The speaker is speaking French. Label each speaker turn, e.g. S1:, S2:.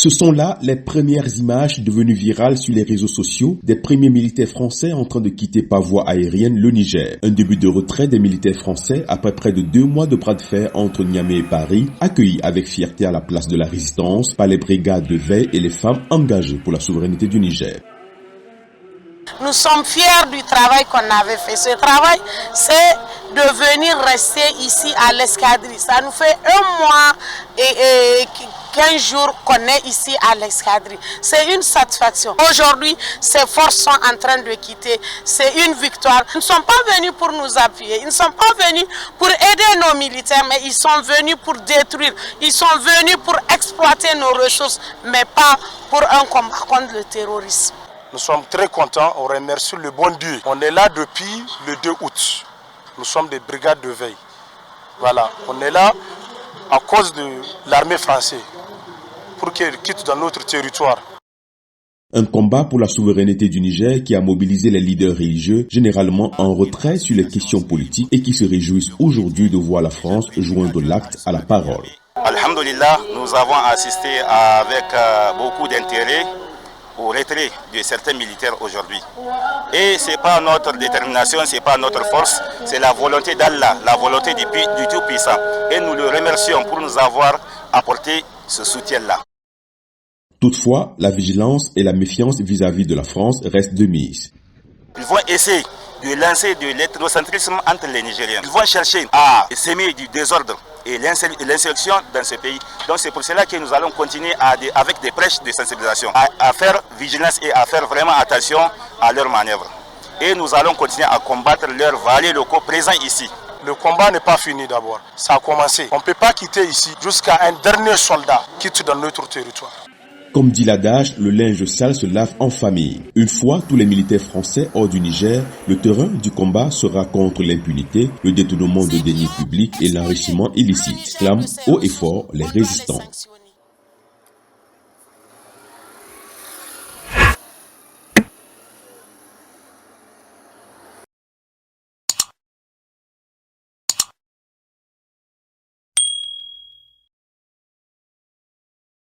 S1: Ce sont là les premières images devenues virales sur les réseaux sociaux des premiers militaires français en train de quitter par voie aérienne le Niger. Un début de retrait des militaires français après près de 2 mois de bras de fer entre Niamey et Paris, accueillis avec fierté à la place de la Résistance par les brigades de veille et les femmes engagées pour la souveraineté du Niger.
S2: Nous sommes fiers du travail qu'on avait fait. Ce travail, c'est de venir rester ici à l'escadrille. Ça nous fait 1 mois et 15 jours qu'on est ici à l'escadrille. C'est une satisfaction. Aujourd'hui, ces forces sont en train de quitter. C'est une victoire. Ils ne sont pas venus pour nous appuyer. Ils ne sont pas venus pour aider nos militaires, mais ils sont venus pour détruire. Ils sont venus pour exploiter nos ressources, mais pas pour un combat contre le terrorisme.
S3: Nous sommes très contents, on remercie le bon Dieu. On est là depuis le 2 août. Nous sommes des brigades de veille. Voilà, on est là à cause de l'armée française pour qu'elle quitte dans notre territoire.
S1: Un combat pour la souveraineté du Niger qui a mobilisé les leaders religieux, généralement en retrait sur les questions politiques et qui se réjouissent aujourd'hui de voir la France joindre l'acte à la parole.
S4: Alhamdulillah, nous avons assisté avec beaucoup d'intérêt au retrait de certains militaires aujourd'hui. Et ce n'est pas notre détermination, ce n'est pas notre force, c'est la volonté d'Allah, la volonté du Tout-Puissant. Et nous le remercions pour nous avoir apporté ce soutien-là.
S1: Toutefois, la vigilance et la méfiance vis-à-vis de la France restent de mise.
S4: Ils vont essayer de lancer de l'ethnocentrisme entre les Nigériens. Ils vont chercher à semer du désordre et l'insurrection dans ce pays. Donc c'est pour cela que nous allons continuer avec des prêches de sensibilisation, à faire vigilance et à faire vraiment attention à leurs manœuvres. Et nous allons continuer à combattre leurs valets locaux présents ici.
S3: Le combat n'est pas fini d'abord, ça a commencé. On ne peut pas quitter ici jusqu'à un dernier soldat quitte dans notre territoire.
S1: Comme dit l'adage, le linge sale se lave en famille. Une fois tous les militaires français hors du Niger, le terrain du combat sera contre l'impunité, le détournement de deniers publics et l'enrichissement illicite, clament haut et fort les résistants.